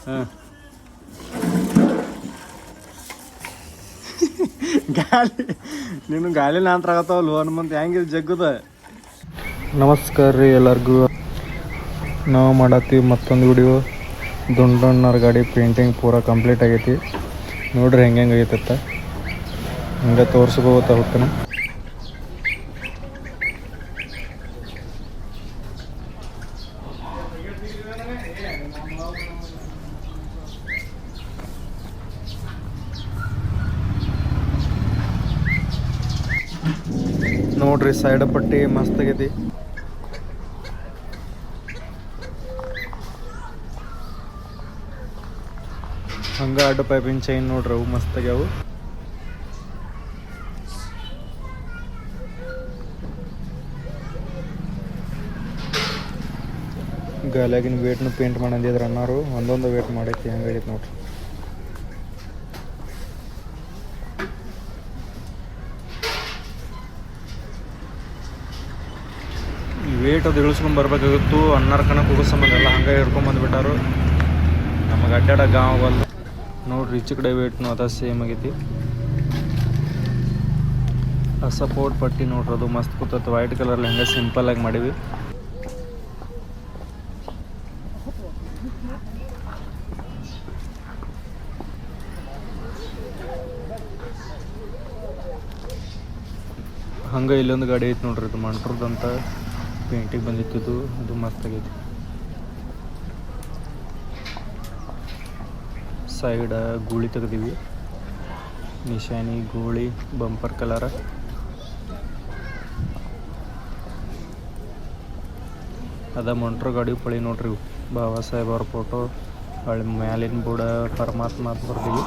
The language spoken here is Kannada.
ಹಾಂ ಗಾಲಿ ನೀನು ಗಾಲಿ ನಂತರ ಆಗತ್ತವಲ್ಲ ಹನುಮಂತ ಹೆಂಗಿದ್ ಜಗ್ಗುದ. ನಮಸ್ಕಾರ ರೀ ಎಲ್ಲರಿಗೂ. ನಾವು ಮಾಡತ್ತೀವಿ ಮತ್ತೊಂದು ವಿಡಿಯೋ. ದುಂಡಣ್ಣರ ಗಾಡಿ ಪೇಂಟಿಂಗ್ ಪೂರ ಕಂಪ್ಲೀಟ್ ಆಗೈತಿ. ನೋಡ್ರಿ ಹೆಂಗೆ ಆಗೈತತ್ತ ಹಂಗೆ ತೋರಿಸ್ಕೋತ ಹೋಗ್ತಾನೆ. ನೋಡ್ರಿ ಸೈಡ್ ಪಟ್ಟಿ ಮಸ್ತ್ ಆಗೈತಿ. ಹಂಗ ಅಡ್ಡ ಪೈಪಿನ ಚೈನ್ ನೋಡ್ರಿ ಅವು ಮಸ್ತ್ ಆಗ್ಯಾವು. ಗಾಲಿಯಾಗಿನ ವೇಟ್ನು ಪೇಂಟ್ ಮಾಡಂದಿದ್ರು ಅಣ್ಣಾರು. ಒಂದೊಂದು ವೇಟ್ ಮಾಡೈತಿ ಹೆಂಗೈತಿ ನೋಡ್ರಿ. ವೇಟ್ ಅದು ಇಳಿಸ್ಕೊಂಡು ಬರ್ಬೇಕಾಗಿತ್ತು. ಅಣ್ಣಾರ ಕಣಕ್ಕೆ ಹೋಗೋ ಸಂಬಂಧ ಎಲ್ಲ ಹಂಗೆ ಹಿಡ್ಕೊಂಬಂದ್ಬಿಟ್ಟಾರು. ನಮಗೆ ಅಡ್ಡಾಡ ಗಾವಲ್ಲ ನೋಡ್ರಿ. ಈಚೆ ಕಡೆ ವೇಟ್ನು ಅದ ಸೇಮ್ ಆಗೈತಿ. ಆ ಸಪೋರ್ಟ್ ಪಟ್ಟಿ ನೋಡ್ರಿ ಅದು ಮಸ್ತ್ ಕೂತೈತೆ. ವೈಟ್ ಕಲರ್ಲಿ ಹಂಗೆ ಸಿಂಪಲ್ಲಾಗಿ ಮಾಡೀವಿ. ಹಂಗೆ ಇಲ್ಲೊಂದು ಗಾಡಿ ಐತಿ ನೋಡ್ರಿ. ಇದು ಮಂಟ್ರದಂತ ಪೇಂಟಿಗೆ ಬಂದಿತ್ತು. ಅದು ಮಸ್ತ್ ಆಗೈತಿ. ಸೈಡ್ ಗೂಳಿ ತೆಗ್ದೀವಿ. ನಿಶಾನಿ ಗೂಳಿ ಬಂಪರ್ ಕಲರ. ಅದ ಮಂಟ್ರ ಗಾಡಿ ಪಳಿ ನೋಡ್ರಿ. ಬಾಬಾ ಸಾಹೇಬ್ ಅವ್ರ ಫೋಟೋ. ಹೊಳ್ಳಿ ಮ್ಯಾಲಿನ ಬುಡ ಪರಮಾತ್ಮ ಬರ್ದೀವಿ.